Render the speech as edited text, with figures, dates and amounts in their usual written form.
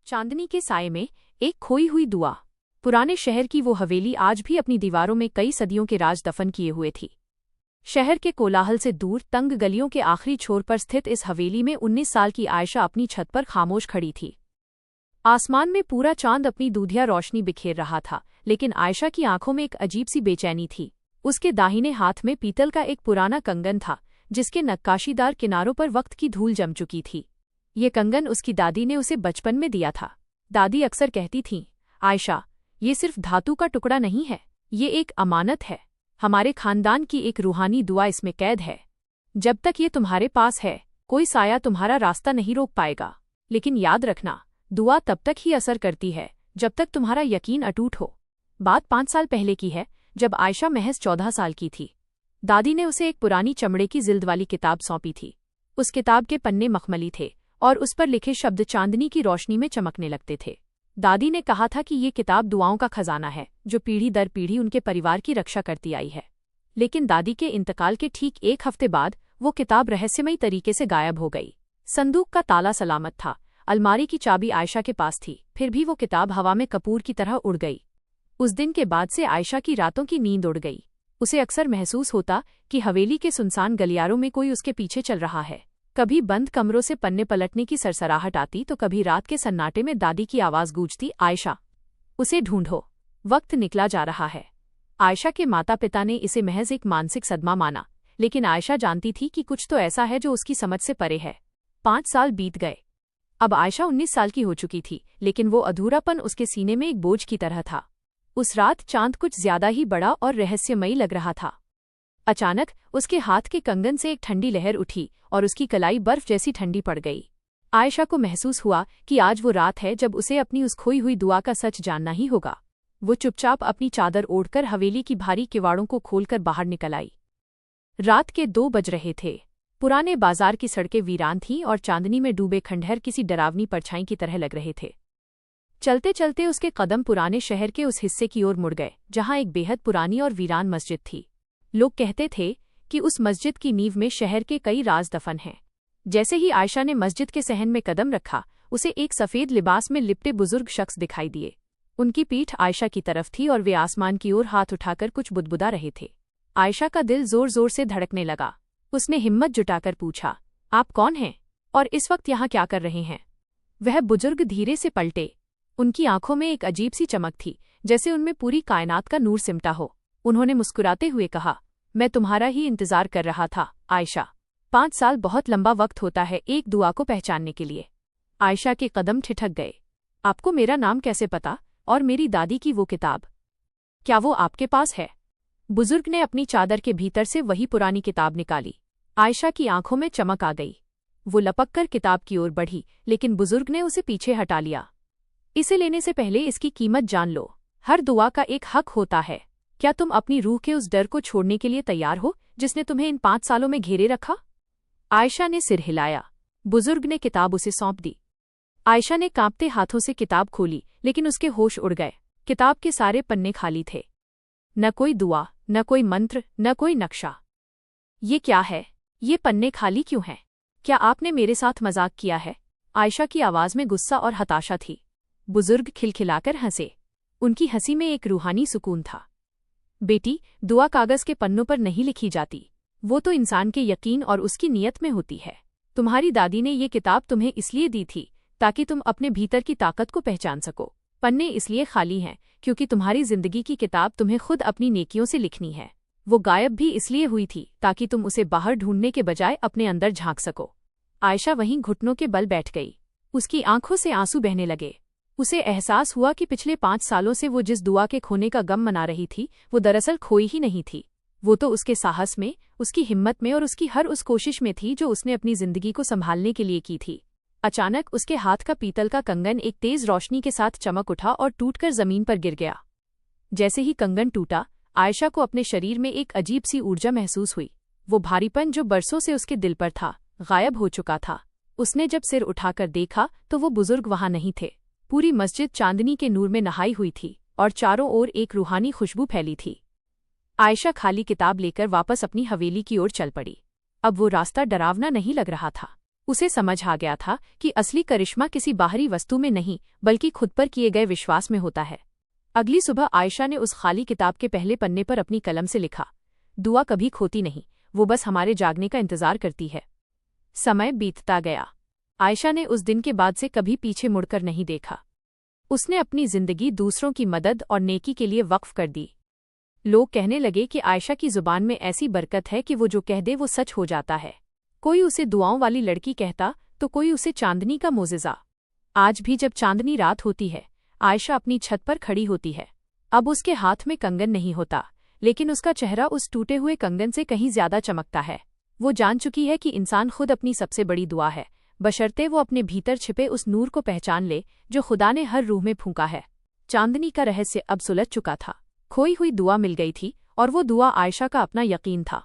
चांदनी के साये में एक खोई हुई दुआ। पुराने शहर की वो हवेली आज भी अपनी दीवारों में कई सदियों के राज दफन किए हुए थी। शहर के कोलाहल से दूर तंग गलियों के आखिरी छोर पर स्थित इस हवेली में 19 साल की आयशा अपनी छत पर खामोश खड़ी थी। आसमान में पूरा चांद अपनी दूधिया रोशनी बिखेर रहा था, लेकिन आयशा की आंखों में एक अजीब सी बेचैनी थी। उसके दाहिने हाथ में पीतल का एक पुराना कंगन था, जिसके नक्काशीदार किनारों पर वक्त की धूल जम चुकी थी। ये कंगन उसकी दादी ने उसे बचपन में दिया था। दादी अक्सर कहती थीं, आयशा, ये सिर्फ धातु का टुकड़ा नहीं है, ये एक अमानत है। हमारे खानदान की एक रूहानी दुआ इसमें कैद है। जब तक ये तुम्हारे पास है, कोई साया तुम्हारा रास्ता नहीं रोक पाएगा। लेकिन याद रखना, दुआ तब तक ही असर करती है जब तक तुम्हारा यकीन अटूट हो। बात 5 साल पहले की है, जब आयशा महज 14 साल की थी। दादी ने उसे एक पुरानी चमड़े की जिल्द वाली किताब सौंपी थी। उस किताब के पन्ने मखमली थे और उस पर लिखे शब्द चांदनी की रोशनी में चमकने लगते थे। दादी ने कहा था कि ये किताब दुआओं का खजाना है, जो पीढ़ी दर पीढ़ी उनके परिवार की रक्षा करती आई है। लेकिन दादी के इंतकाल के ठीक 1 हफ्ते बाद वो किताब रहस्यमयी तरीके से गायब हो गई। संदूक का ताला सलामत था, अलमारी की चाबी आयशा के पास थी, फिर भी वो किताब हवा में कपूर की तरह उड़ गई। उस दिन के बाद से आयशा की रातों की नींद उड़ गई। उसे अक्सर महसूस होता कि हवेली के सुनसान गलियारों में कोई उसके पीछे चल रहा है। कभी बंद कमरों से पन्ने पलटने की सरसराहट आती तो कभी रात के सन्नाटे में दादी की आवाज गूंजती, आयशा, उसे ढूंढो, वक्त निकला जा रहा है। आयशा के माता पिता ने इसे महज एक मानसिक सदमा माना, लेकिन आयशा जानती थी कि कुछ तो ऐसा है जो उसकी समझ से परे है। 5 साल बीत गए। अब आयशा 19 साल की हो चुकी थी, लेकिन वो अधूरापन उसके सीने में एक बोझ की तरह था। उस रात चांद कुछ ज्यादा ही बड़ा और रहस्यमयी लग रहा था। अचानक उसके हाथ के कंगन से एक ठंडी लहर उठी और उसकी कलाई बर्फ जैसी ठंडी पड़ गई। आयशा को महसूस हुआ कि आज वो रात है जब उसे अपनी उस खोई हुई दुआ का सच जानना ही होगा। वो चुपचाप अपनी चादर ओढ़कर हवेली की भारी किवाड़ों को खोलकर बाहर निकल आई। रात के 2 बज रहे थे। पुराने बाजार की सड़कें वीरान थीं और चांदनी में डूबे खंडहर किसी डरावनी परछाई की तरह लग रहे थे। चलते चलते उसके कदम पुराने शहर के उस हिस्से की ओर मुड़ गए जहां एक बेहद पुरानी और वीरान मस्जिद थी। लोग कहते थे कि उस मस्जिद की नींव में शहर के कई राज दफन हैं। जैसे ही आयशा ने मस्जिद के सहन में कदम रखा, उसे एक सफेद लिबास में लिपटे बुजुर्ग शख्स दिखाई दिए। उनकी पीठ आयशा की तरफ थी और वे आसमान की ओर हाथ उठाकर कुछ बुदबुदा रहे थे। आयशा का दिल जोर जोर से धड़कने लगा। उसने हिम्मत जुटाकर पूछा, आप कौन हैं और इस वक्त यहाँ क्या कर रहे हैं? वह बुजुर्ग धीरे से पलटे। उनकी आंखों में एक अजीब सी चमक थी, जैसे उनमें पूरी कायनात का नूर सिमटा हो। उन्होंने मुस्कुराते हुए कहा, मैं तुम्हारा ही इंतजार कर रहा था आयशा। 5 साल बहुत लंबा वक्त होता है एक दुआ को पहचानने के लिए। आयशा के कदम ठिठक गए। आपको मेरा नाम कैसे पता, और मेरी दादी की वो किताब, क्या वो आपके पास है? बुजुर्ग ने अपनी चादर के भीतर से वही पुरानी किताब निकाली। आयशा की आंखों में चमक आ गई। वो लपककर किताब की ओर बढ़ी, लेकिन बुजुर्ग ने उसे पीछे हटा लिया। इसे लेने से पहले इसकी कीमत जान लो। हर दुआ का एक हक होता है। क्या तुम अपनी रूह के उस डर को छोड़ने के लिए तैयार हो जिसने तुम्हें इन 5 सालों में घेरे रखा? आयशा ने सिर हिलाया। बुजुर्ग ने किताब उसे सौंप दी। आयशा ने कांपते हाथों से किताब खोली, लेकिन उसके होश उड़ गए। किताब के सारे पन्ने खाली थे। न कोई दुआ, न कोई मंत्र, न कोई नक्शा। ये क्या है? ये पन्ने खाली क्यों हैं? क्या आपने मेरे साथ मजाक किया है? आयशा की आवाज में गुस्सा और हताशा थी। बुजुर्ग खिलखिलाकर हंसे। उनकी हंसी में एक रूहानी सुकून था। बेटी, दुआ कागज के पन्नों पर नहीं लिखी जाती, वो तो इंसान के यकीन और उसकी नीयत में होती है। तुम्हारी दादी ने ये किताब तुम्हें इसलिए दी थी ताकि तुम अपने भीतर की ताकत को पहचान सको। पन्ने इसलिए खाली हैं क्योंकि तुम्हारी जिंदगी की किताब तुम्हें खुद अपनी नेकियों से लिखनी है। वो गायब भी इसलिए हुई थी ताकि तुम उसे बाहर ढूंढने के बजाय अपने अंदर झांक सको। आयशा वहीं घुटनों के बल बैठ गई। उसकी आंखों से आंसू बहने लगे। उसे एहसास हुआ कि पिछले 5 सालों से वो जिस दुआ के खोने का गम मना रही थी, वो दरअसल खोई ही नहीं थी। वो तो उसके साहस में, उसकी हिम्मत में और उसकी हर उस कोशिश में थी जो उसने अपनी जिंदगी को संभालने के लिए की थी। अचानक उसके हाथ का पीतल का कंगन एक तेज रोशनी के साथ चमक उठा और टूटकर जमीन पर गिर गया। जैसे ही कंगन टूटा, आयशा को अपने शरीर में एक अजीब सी ऊर्जा महसूस हुई। वो भारीपन जो बरसों से उसके दिल पर था, गायब हो चुका था। उसने जब सिर उठाकर देखा तो वो बुजुर्ग वहां नहीं थे। पूरी मस्जिद चांदनी के नूर में नहाई हुई थी और चारों ओर एक रूहानी खुशबू फैली थी। आयशा खाली किताब लेकर वापस अपनी हवेली की ओर चल पड़ी। अब वो रास्ता डरावना नहीं लग रहा था। उसे समझ आ गया था कि असली करिश्मा किसी बाहरी वस्तु में नहीं बल्कि खुद पर किए गए विश्वास में होता है। अगली सुबह आयशा ने उस खाली किताब के पहले पन्ने पर अपनी कलम से लिखा, दुआ कभी खोती नहीं, वो बस हमारे जागने का इंतजार करती है। समय बीतता गया। आयशा ने उस दिन के बाद से कभी पीछे मुड़कर नहीं देखा। उसने अपनी जिंदगी दूसरों की मदद और नेकी के लिए वक्फ कर दी। लोग कहने लगे कि आयशा की जुबान में ऐसी बरकत है कि वो जो कह दे वो सच हो जाता है। कोई उसे दुआओं वाली लड़की कहता तो कोई उसे चांदनी का मोज़िज़ा। आज भी जब चांदनी रात होती है, आयशा अपनी छत पर खड़ी होती है। अब उसके हाथ में कंगन नहीं होता, लेकिन उसका चेहरा उस टूटे हुए कंगन से कहीं ज्यादा चमकता है। वो जान चुकी है कि इंसान खुद अपनी सबसे बड़ी दुआ है, बशर्ते वो अपने भीतर छिपे उस नूर को पहचान ले जो खुदा ने हर रूह में फूंका है। चांदनी का रहस्य अब सुलझ चुका था। खोई हुई दुआ मिल गई थी और वो दुआ आयशा का अपना यकीन था।